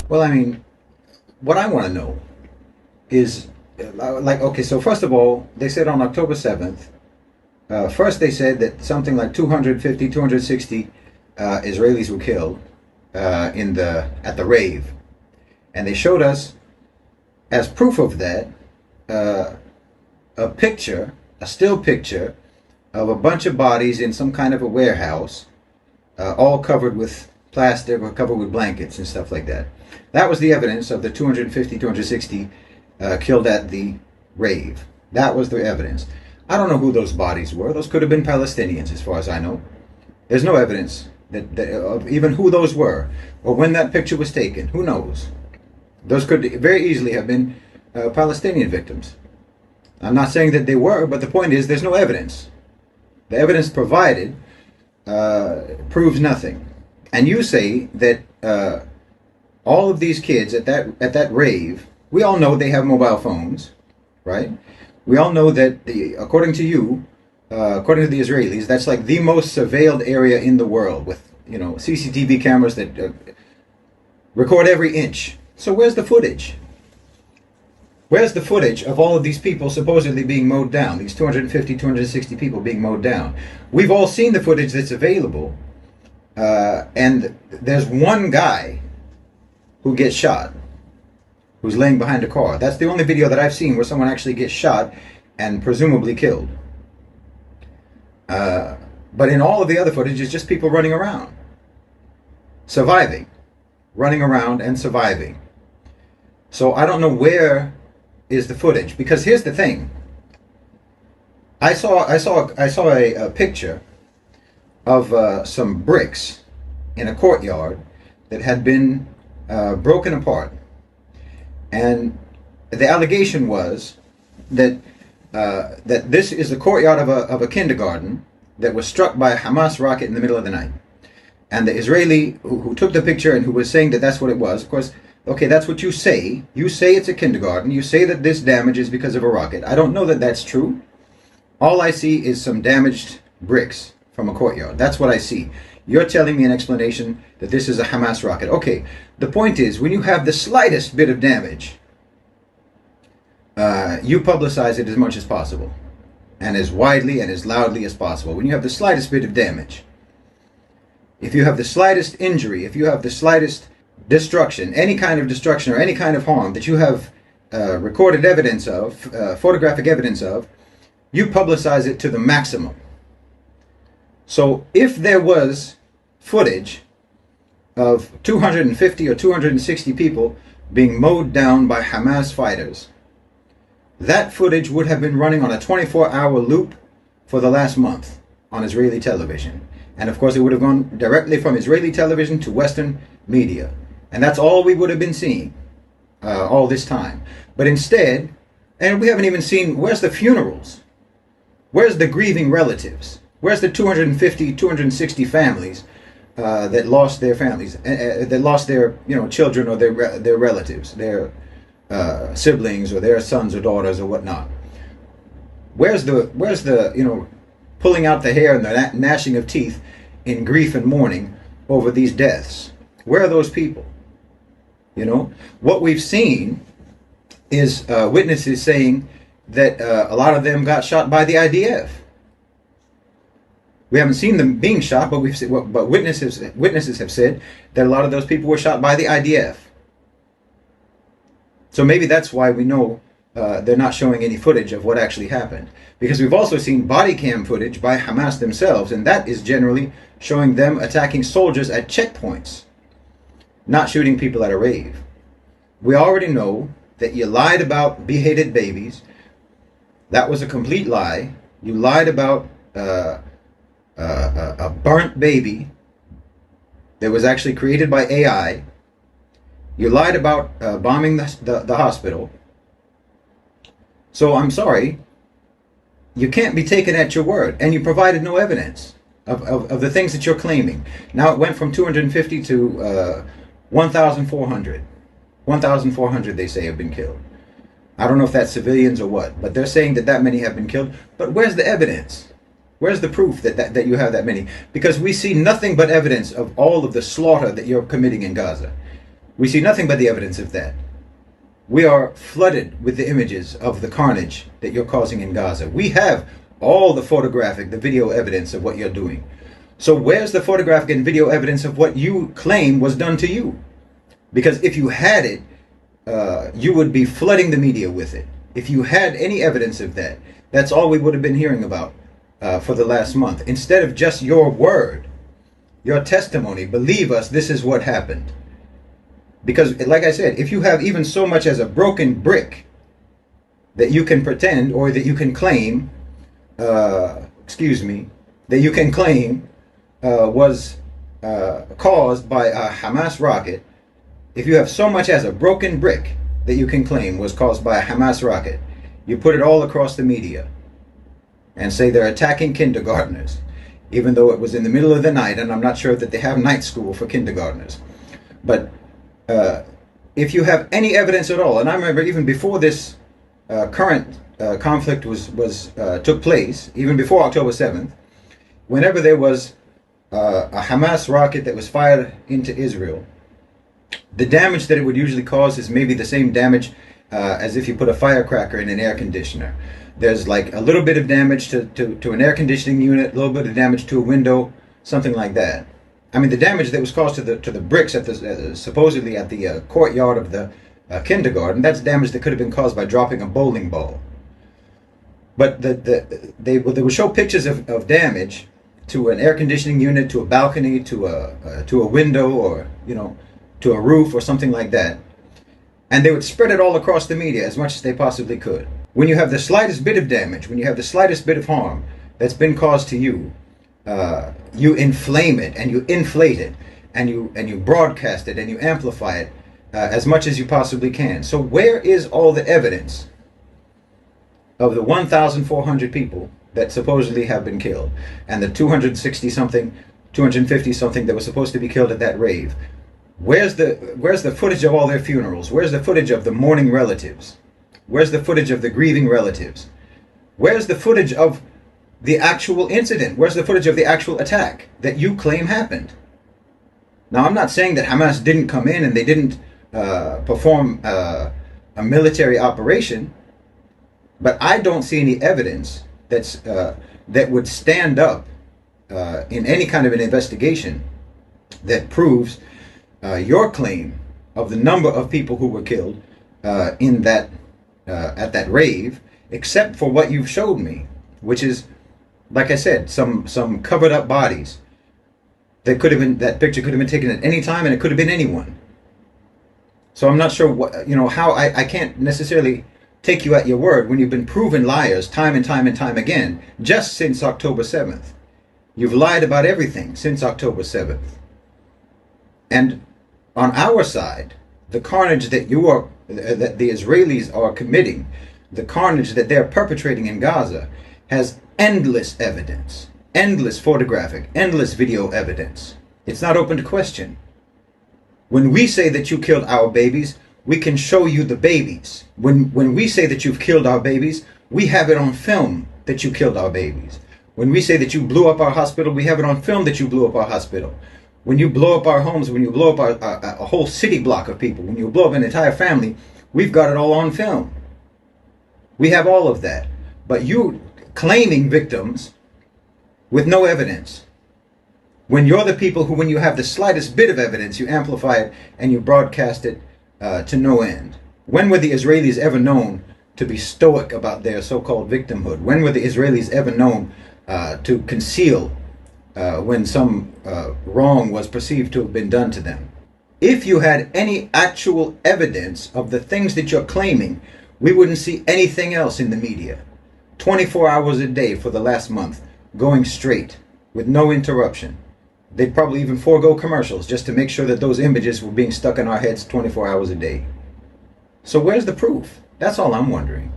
Well, I mean, what I want to know is okay, so first of all, they said on October 7th, first they said that something like 250, 260 Israelis were killed at the rave. And they showed us, as proof of that, a picture, a still picture, of a bunch of bodies in some kind of a warehouse, all covered with plastic or covered with blankets and stuff like that. That was the evidence of the 250, 260 killed at the rave. That was the evidence. I don't know who those bodies were. Those could have been Palestinians, as far as I know. There's no evidence of even who those were or when that picture was taken. Who knows? Those could very easily have been Palestinian victims. I'm not saying that they were, but the point is there's no evidence. The evidence provided proves nothing. And you say that all of these kids at that rave, we all know they have mobile phones, right? We all know that according to you, according to the Israelis, that's like the most surveilled area in the world with CCTV cameras that record every inch. So where's the footage? Where's the footage of all of these people supposedly being mowed down? These 250, 260 people being mowed down. We've all seen the footage that's available. And there's one guy who gets shot, who's laying behind a car. That's the only video that I've seen where someone actually gets shot and presumably killed. But in all of the other footage, it's just people running around. Surviving. Running around and surviving. So I don't know where is the footage, because here's the thing. I saw a picture of some bricks in a courtyard that had been broken apart, and the allegation was that that this is the courtyard of a kindergarten that was struck by a Hamas rocket in the middle of the night. And the Israeli who took the picture and who was saying that that's what it was, of course, okay, that's what you say. You say it's a kindergarten. You say that this damage is because of a rocket. I don't know that that's true. All I see is some damaged bricks from a courtyard. That's what I see. You're telling me an explanation that this is a Hamas rocket. Okay, the point is, when you have the slightest bit of damage, you publicize it as much as possible, and as widely and as loudly as possible. When you have the slightest bit of damage, if you have the slightest injury, if you have the slightest destruction, any kind of destruction or any kind of harm that you have recorded evidence of, photographic evidence of, you publicize it to the maximum. So if there was footage of 250 or 260 people being mowed down by Hamas fighters, that footage would have been running on a 24-hour loop for the last month on Israeli television. And of course it would have gone directly from Israeli television to Western media. And that's all we would have been seeing all this time. But instead, and we haven't even seen, where's the funerals? Where's the grieving relatives? Where's the 250, 260 families that lost their families, that lost their children or their relatives, their siblings or their sons or daughters or whatnot? Where's the pulling out the hair and the gnashing of teeth in grief and mourning over these deaths? Where are those people? What we've seen is witnesses saying that a lot of them got shot by the IDF. We haven't seen them being shot, but witnesses have said that a lot of those people were shot by the IDF. So maybe that's why we know they're not showing any footage of what actually happened. Because we've also seen body cam footage by Hamas themselves, and that is generally showing them attacking soldiers at checkpoints, not shooting people at a rave. We already know that you lied about beheaded babies. That was a complete lie. You lied about a burnt baby that was actually created by AI. You lied about bombing the hospital. So I'm sorry, you can't be taken at your word, and you provided no evidence of the things that you're claiming. Now it went from 250 to 1,400. 1,400 they say have been killed. I don't know if that's civilians or what, but they're saying that many have been killed. But where's the evidence? Where's the proof that you have that many? Because we see nothing but evidence of all of the slaughter that you're committing in Gaza. We see nothing but the evidence of that. We are flooded with the images of the carnage that you're causing in Gaza. We have all the photographic, the video evidence of what you're doing. So where's the photographic and video evidence of what you claim was done to you? Because if you had it, you would be flooding the media with it. If you had any evidence of that, that's all we would have been hearing about for the last month. Instead of just your word, your testimony, believe us, this is what happened. Because, like I said, if you have even so much as a broken brick that you can pretend, or that you can claim, that you can claim was caused by a Hamas rocket, if you have so much as a broken brick that you can claim was caused by a Hamas rocket, you put it all across the media and say they're attacking kindergartners, even though it was in the middle of the night, and I'm not sure that they have night school for kindergartners. But if you have any evidence at all, and I remember even before this current conflict took place, even before October 7th, whenever there was a Hamas rocket that was fired into Israel, the damage that it would usually cause is maybe the same damage as if you put a firecracker in an air conditioner. There's like a little bit of damage to an air conditioning unit, a little bit of damage to a window, something like that. I mean, the damage that was caused to the bricks at the supposedly at the courtyard of the kindergarten, that's damage that could have been caused by dropping a bowling ball. But they would show pictures of damage to an air conditioning unit, to a balcony, to a window, or to a roof or something like that, and they would spread it all across the media as much as they possibly could. When you have the slightest bit of damage, when you have the slightest bit of harm that's been caused to you, you inflame it and you inflate it and you broadcast it and you amplify it as much as you possibly can. So where is all the evidence of the 1,400 people that supposedly have been killed, and the 250 something that were supposed to be killed at that rave? Where's the footage of all their funerals? Where's the footage of the mourning relatives? Where's the footage of the grieving relatives? Where's the footage of the actual incident? Where's the footage of the actual attack that you claim happened? Now, I'm not saying that Hamas didn't come in and they didn't perform a military operation, but I don't see any evidence that would stand up in any kind of an investigation that proves your claim of the number of people who were killed in that at that rave, except for what you've showed me, which is, like I said, some covered up bodies. That picture could have been taken at any time, and it could have been anyone. So I'm not sure how I can't necessarily take you at your word when you've been proven liars time and time and time again just since October 7th. You've lied about everything since October 7th. And on our side, the carnage that that the Israelis are committing, the carnage that they're perpetrating in Gaza, has endless evidence, endless photographic, endless video evidence. It's not open to question. When we say that you killed our babies, we can show you the babies. When we say that you've killed our babies, we have it on film that you killed our babies. When we say that you blew up our hospital, we have it on film that you blew up our hospital. When you blow up our homes, when you blow up a whole city block of people, when you blow up an entire family, we've got it all on film. We have all of that. But you claiming victims with no evidence, when you're the people who, when you have the slightest bit of evidence, you amplify it and you broadcast it to no end. When were the Israelis ever known to be stoic about their so-called victimhood? When were the Israelis ever known to conceal when some wrong was perceived to have been done to them? If you had any actual evidence of the things that you're claiming, we wouldn't see anything else in the media. 24 hours a day for the last month, going straight, with no interruption. They'd probably even forego commercials just to make sure that those images were being stuck in our heads 24 hours a day. So where's the proof? That's all I'm wondering.